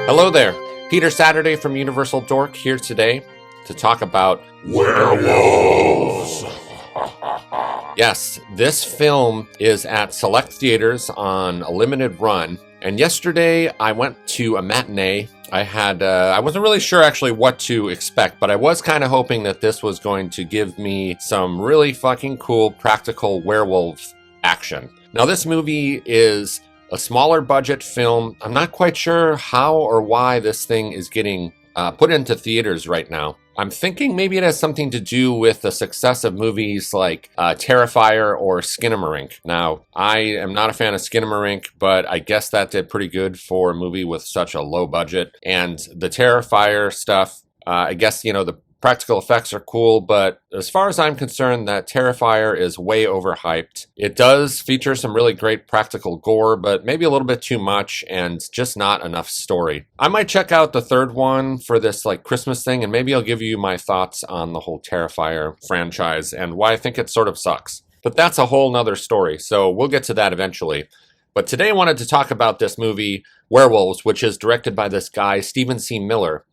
Hello there, Peter Saturday from Universal Dork here today to talk about Werewolves! Yes, this film is at select theaters on a limited run, and yesterday I went to a matinee. I wasn't really sure actually what to expect, but I was kind of hoping that this was going to give me some really fucking cool practical werewolf action. Now this movie is a smaller budget film. I'm not quite sure how or why this thing is getting put into theaters right now. I'm thinking maybe it has something to do with the success of movies like Terrifier or Skinamarink. Now, I am not a fan of Skinamarink, but I guess that did pretty good for a movie with such a low budget. And the Terrifier stuff, I guess, the practical effects are cool, but as far as I'm concerned, that Terrifier is way overhyped. It does feature some really great practical gore, but maybe a little bit too much and just not enough story. I might check out the third one for this Christmas thing, and maybe I'll give you my thoughts on the whole Terrifier franchise and why I think it sort of sucks. But that's a whole nother story, so we'll get to that eventually. But today I wanted to talk about this movie, Werewolves, which is directed by this guy, Stephen C. Miller,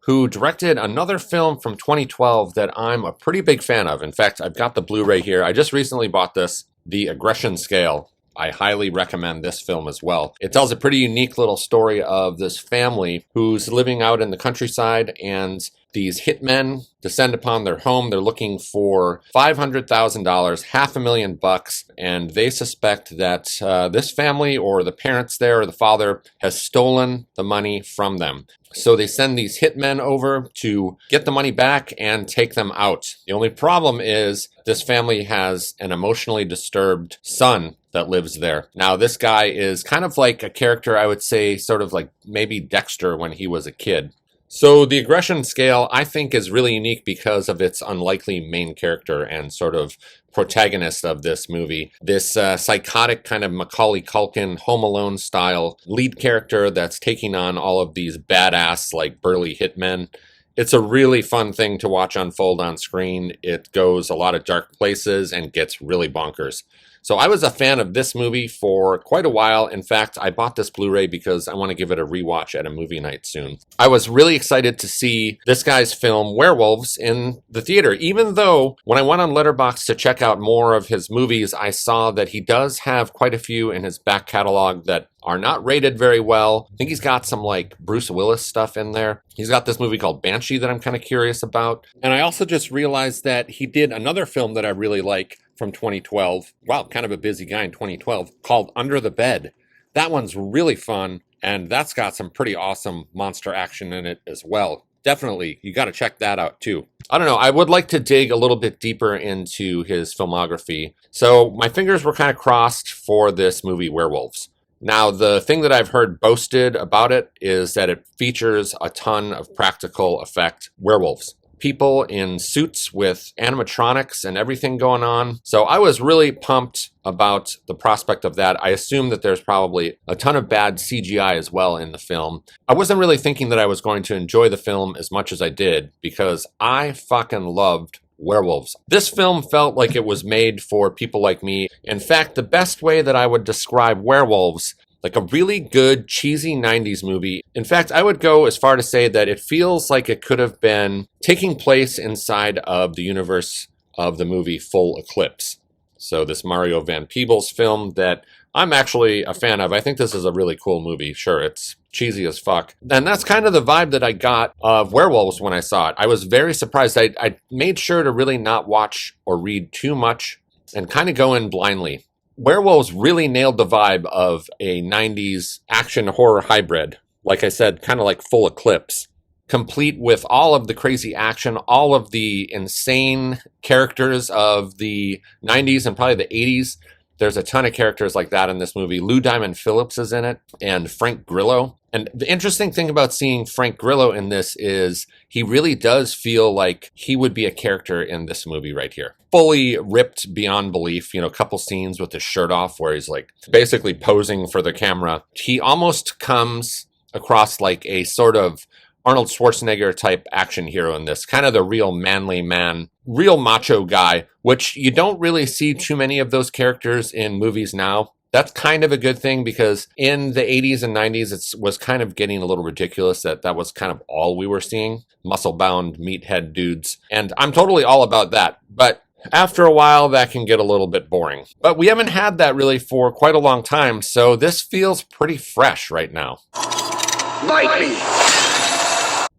who directed another film from 2012 that I'm a pretty big fan of. In fact, I've got the Blu-ray here. I just recently bought this, The Aggression Scale. I highly recommend this film as well. It tells a pretty unique little story of this family who's living out in the countryside, and these hitmen descend upon their home. They're looking for $500,000, $500,000, and they suspect that this family or the parents there or the father has stolen the money from them. So they send these hitmen over to get the money back and take them out. The only problem is this family has an emotionally disturbed son that lives there. Now, this guy is kind of like a character, I would say, sort of like maybe Dexter when he was a kid. So the Aggression Scale, I think, is really unique because of its unlikely main character and sort of protagonist of this movie. This psychotic kind of Macaulay Culkin, Home Alone style lead character that's taking on all of these badass, burly hitmen. It's a really fun thing to watch unfold on screen. It goes a lot of dark places and gets really bonkers. So I was a fan of this movie for quite a while. In fact, I bought this Blu-ray because I want to give it a rewatch at a movie night soon. I was really excited to see this guy's film Werewolves in the theater, even though when I went on Letterboxd to check out more of his movies, I saw that he does have quite a few in his back catalog that are not rated very well. I think he's got some Bruce Willis stuff in there. He's got this movie called Banshee that I'm kind of curious about. And I also just realized that he did another film that I really like from 2012. Wow, kind of a busy guy in 2012, called Under the Bed. That one's really fun, and that's got some pretty awesome monster action in it as well. Definitely, you got to check that out too. I don't know, I would like to dig a little bit deeper into his filmography. So my fingers were kind of crossed for this movie, Werewolves. Now, the thing that I've heard boasted about it is that it features a ton of practical effect werewolves. People in suits with animatronics and everything going on. So I was really pumped about the prospect of that. I assume that there's probably a ton of bad CGI as well in the film. I wasn't really thinking that I was going to enjoy the film as much as I did because I fucking loved werewolves. This film felt like it was made for people like me. In fact, the best way that I would describe Werewolves, like a really good, cheesy 90s movie. In fact, I would go as far to say that it feels like it could have been taking place inside of the universe of the movie Full Eclipse. So this Mario Van Peebles film that I'm actually a fan of. I think this is a really cool movie. Sure, it's cheesy as fuck. And that's kind of the vibe that I got of Werewolves when I saw it. I was very surprised. I made sure to really not watch or read too much and kind of go in blindly. Werewolves really nailed the vibe of a 90s action horror hybrid. Like I said, kind of like Full Eclipse. Complete with all of the crazy action, all of the insane characters of the 90s and probably the 80s. There's a ton of characters like that in this movie. Lou Diamond Phillips is in it, and Frank Grillo. And the interesting thing about seeing Frank Grillo in this is he really does feel like he would be a character in this movie right here. Fully ripped beyond belief, a couple scenes with his shirt off where he's basically posing for the camera. He almost comes across like a sort of Arnold Schwarzenegger type action hero in this, kind of the real manly man, real macho guy, which you don't really see too many of those characters in movies now. that's kind of a good thing, because in the 80s and 90s, it was kind of getting a little ridiculous that was kind of all we were seeing. Muscle-bound meathead dudes. And I'm totally all about that. But after a while, that can get a little bit boring. But we haven't had that really for quite a long time, so this feels pretty fresh right now. Bite me!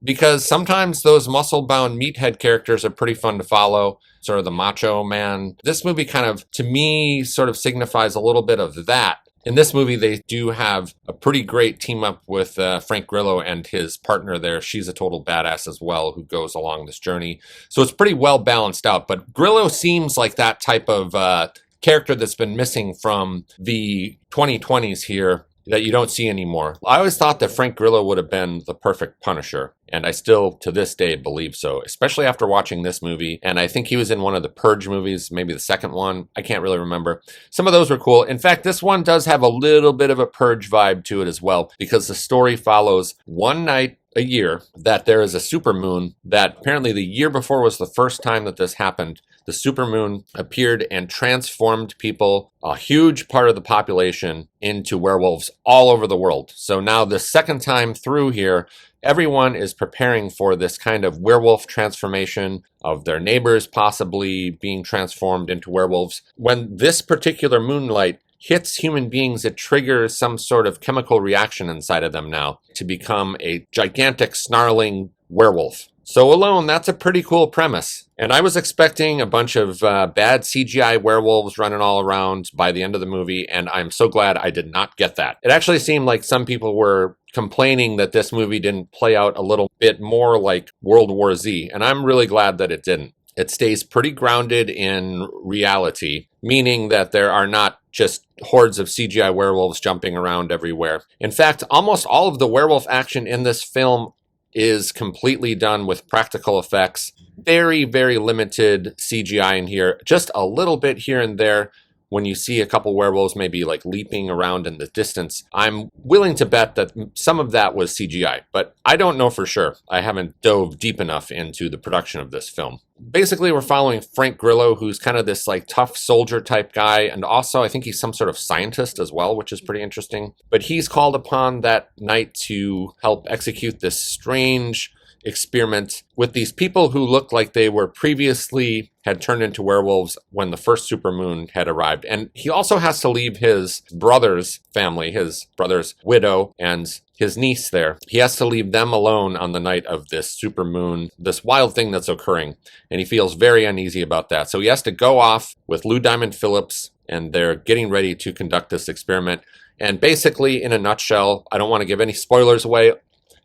Because sometimes those muscle-bound meathead characters are pretty fun to follow, sort of the macho man. This movie kind of, to me, sort of signifies a little bit of that. In this movie, they do have a pretty great team up with Frank Grillo and his partner there. She's a total badass as well, who goes along this journey. So it's pretty well balanced out. But Grillo seems like that type of character that's been missing from the 2020s here, that you don't see anymore. I always thought that Frank Grillo would have been the perfect Punisher, and I still, to this day, believe so, especially after watching this movie. And I think he was in one of the Purge movies, maybe the second one. I can't really remember. Some of those were cool. In fact, this one does have a little bit of a Purge vibe to it as well, because the story follows one night a year that there is a supermoon that apparently the year before was the first time that this happened. The supermoon appeared and transformed people, a huge part of the population, into werewolves all over the world. So now the second time through here, everyone is preparing for this kind of werewolf transformation of their neighbors possibly being transformed into werewolves. When this particular moonlight hits human beings, it triggers some sort of chemical reaction inside of them now to become a gigantic snarling werewolf. So alone, that's a pretty cool premise. And I was expecting a bunch of bad CGI werewolves running all around by the end of the movie, and I'm so glad I did not get that. It actually seemed like some people were complaining that this movie didn't play out a little bit more like World War Z, and I'm really glad that it didn't. It stays pretty grounded in reality, meaning that there are not just hordes of CGI werewolves jumping around everywhere. In fact, almost all of the werewolf action in this film is completely done with practical effects. Very, very limited CGI in here. Just a little bit here and there when you see a couple werewolves maybe like leaping around in the distance. I'm willing to bet that some of that was CGI, but I don't know for sure. I haven't dove deep enough into the production of this film. Basically, we're following Frank Grillo, who's kind of this like tough soldier type guy, and also I think he's some sort of scientist as well, which is pretty interesting. But he's called upon that night to help execute this strange experiment with these people who looked like they were previously had turned into werewolves when the first supermoon had arrived. And he also has to leave his brother's family, his brother's widow and his niece there. He has to leave them alone on the night of this supermoon, this wild thing that's occurring. And he feels very uneasy about that. So he has to go off with Lou Diamond Phillips, and they're getting ready to conduct this experiment. And basically, in a nutshell, I don't want to give any spoilers away,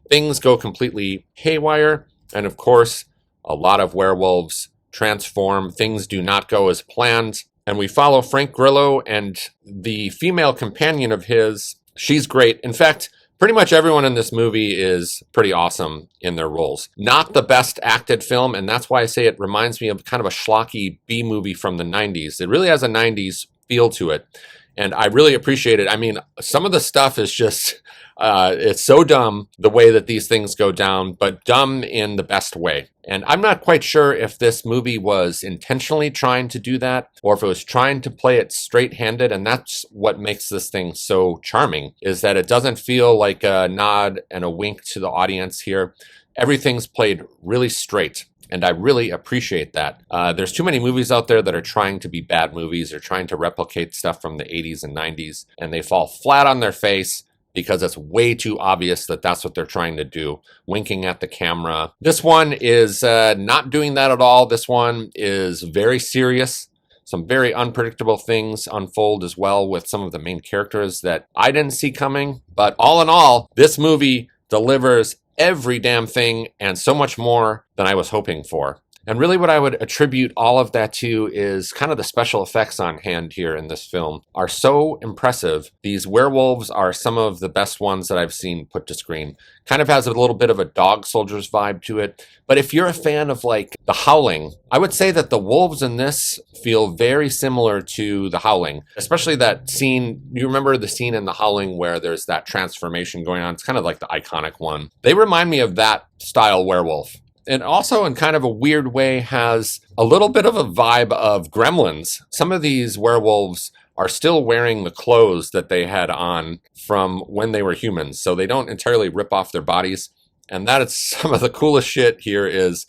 things go completely haywire, and of course, a lot of werewolves transform. Things do not go as planned, and we follow Frank Grillo and the female companion of his. She's great. In fact, pretty much everyone in this movie is pretty awesome in their roles. Not the best acted film, and that's why I say it reminds me of kind of a schlocky B movie from the 90s. It really has a 90s feel to it, and I really appreciate it. I mean, some of the stuff is just... it's so dumb the way that these things go down, but dumb in the best way. And I'm not quite sure if this movie was intentionally trying to do that or if it was trying to play it straight-handed. And that's what makes this thing so charming, is that it doesn't feel like a nod and a wink to the audience here. Everything's played really straight. And I really appreciate that. There's too many movies out there that are trying to be bad movies or trying to replicate stuff from the 80s and 90s, and they fall flat on their face because it's way too obvious that that's what they're trying to do, winking at the camera. This one is not doing that at all. This one is very serious. Some very unpredictable things unfold as well with some of the main characters that I didn't see coming. But all in all, this movie delivers every damn thing and so much more than I was hoping for. And really what I would attribute all of that to is kind of the special effects on hand here in this film are so impressive. These werewolves are some of the best ones that I've seen put to screen. Kind of has a little bit of a Dog Soldiers vibe to it. But if you're a fan of like The Howling, I would say that the wolves in this feel very similar to The Howling. Especially that scene, you remember the scene in The Howling where there's that transformation going on? It's kind of like the iconic one. They remind me of that style werewolf. And also in kind of a weird way has a little bit of a vibe of Gremlins. Some of these werewolves are still wearing the clothes that they had on from when they were humans. So they don't entirely rip off their bodies. And that is some of the coolest shit here is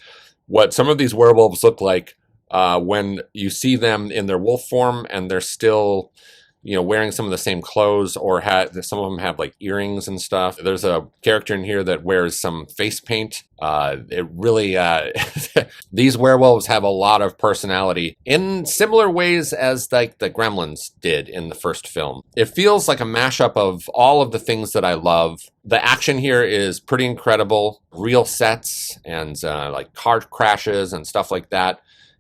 what some of these werewolves look like when you see them in their wolf form and they're still, wearing some of the same clothes, or some of them have like earrings and stuff. There's a character in here that wears some face paint. It really, these werewolves have a lot of personality in similar ways as like the Gremlins did in the first film. It feels like a mashup of all of the things that I love. The action here is pretty incredible. Real sets and like car crashes and stuff like that.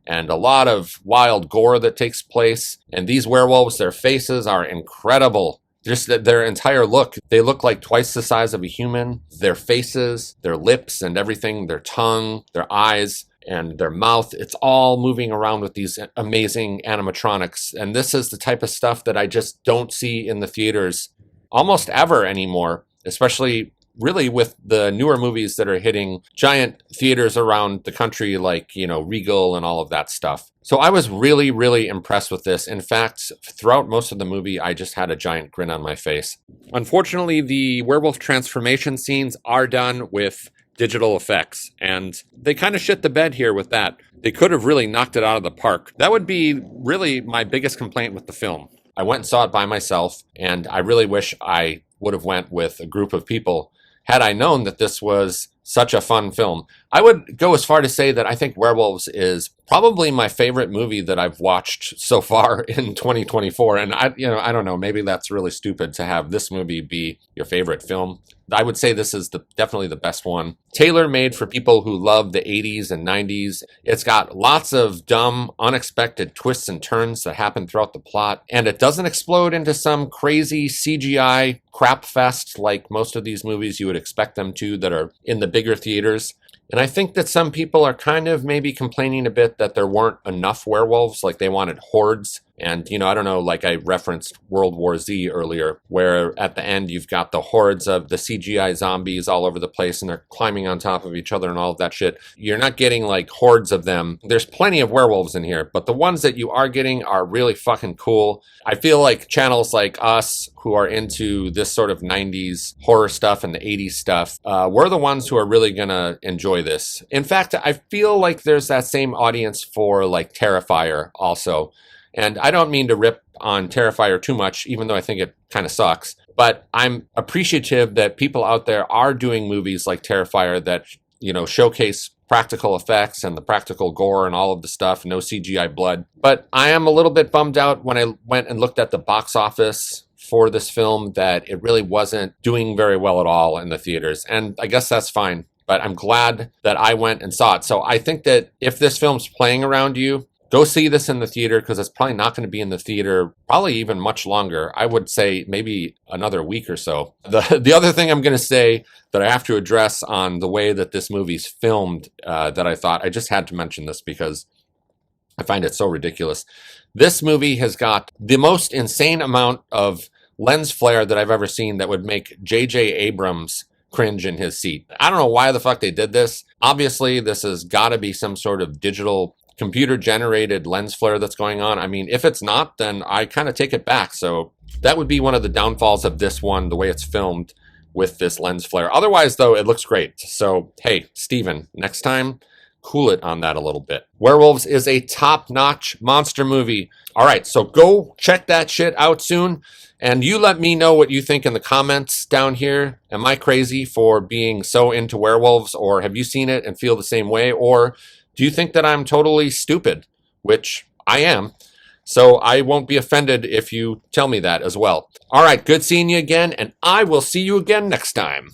And a lot of wild gore that takes place. And these werewolves, their faces are incredible. Just their entire look, they look like twice the size of a human. Their faces, their lips and everything, their tongue, their eyes, and their mouth, it's all moving around with these amazing animatronics. And this is the type of stuff that I just don't see in the theaters almost ever anymore, especially really with the newer movies that are hitting giant theaters around the country like, Regal and all of that stuff. So I was really, really impressed with this. In fact, throughout most of the movie, I just had a giant grin on my face. Unfortunately, the werewolf transformation scenes are done with digital effects, and they kind of shit the bed here with that. They could have really knocked it out of the park. That would be really my biggest complaint with the film. I went and saw it by myself, and I really wish I would have went with a group of people had I known that this was such a fun film. I would go as far to say that I think Werewolves is probably my favorite movie that I've watched so far in 2024. And I don't know, maybe that's really stupid to have this movie be your favorite film. I would say this is definitely the best one. Tailor-made for people who love the 80s and 90s. It's got lots of dumb, unexpected twists and turns that happen throughout the plot. And it doesn't explode into some crazy CGI crap fest like most of these movies you would expect them to that are in the bigger theaters. And I think that some people are kind of maybe complaining a bit that there weren't enough werewolves, like they wanted hordes. And, I don't know, like I referenced World War Z earlier, where at the end you've got the hordes of the CGI zombies all over the place and they're climbing on top of each other and all of that shit. You're not getting like hordes of them. There's plenty of werewolves in here, but the ones that you are getting are really fucking cool. I feel like channels like us who are into this sort of 90s horror stuff and the 80s stuff, we're the ones who are really gonna enjoy this. In fact, I feel like there's that same audience for like Terrifier also. And I don't mean to rip on Terrifier too much, even though I think it kind of sucks. But I'm appreciative that people out there are doing movies like Terrifier that, showcase practical effects and the practical gore and all of the stuff, no CGI blood. But I am a little bit bummed out when I went and looked at the box office for this film that it really wasn't doing very well at all in the theaters. And I guess that's fine. But I'm glad that I went and saw it. So I think that if this film's playing around you, go see this in the theater, because it's probably not going to be in the theater probably even much longer. I would say maybe another week or so. The other thing I'm going to say that I have to address on the way that this movie's filmed that I thought I just had to mention this because I find it so ridiculous. This movie has got the most insane amount of lens flare that I've ever seen that would make J.J. Abrams cringe in his seat. I don't know why the fuck they did this. Obviously, this has got to be some sort of digital computer-generated lens flare that's going on. I mean, if it's not, then I kind of take it back. So that would be one of the downfalls of this one, the way it's filmed with this lens flare. Otherwise, though, it looks great. So, hey, Steven, next time, cool it on that a little bit. Werewolves is a top-notch monster movie. All right, so go check that shit out soon. And you let me know what you think in the comments down here. Am I crazy for being so into werewolves, or have you seen it and feel the same way? Or do you think that I'm totally stupid? Which I am. So I won't be offended if you tell me that as well. All right, good seeing you again, and I will see you again next time.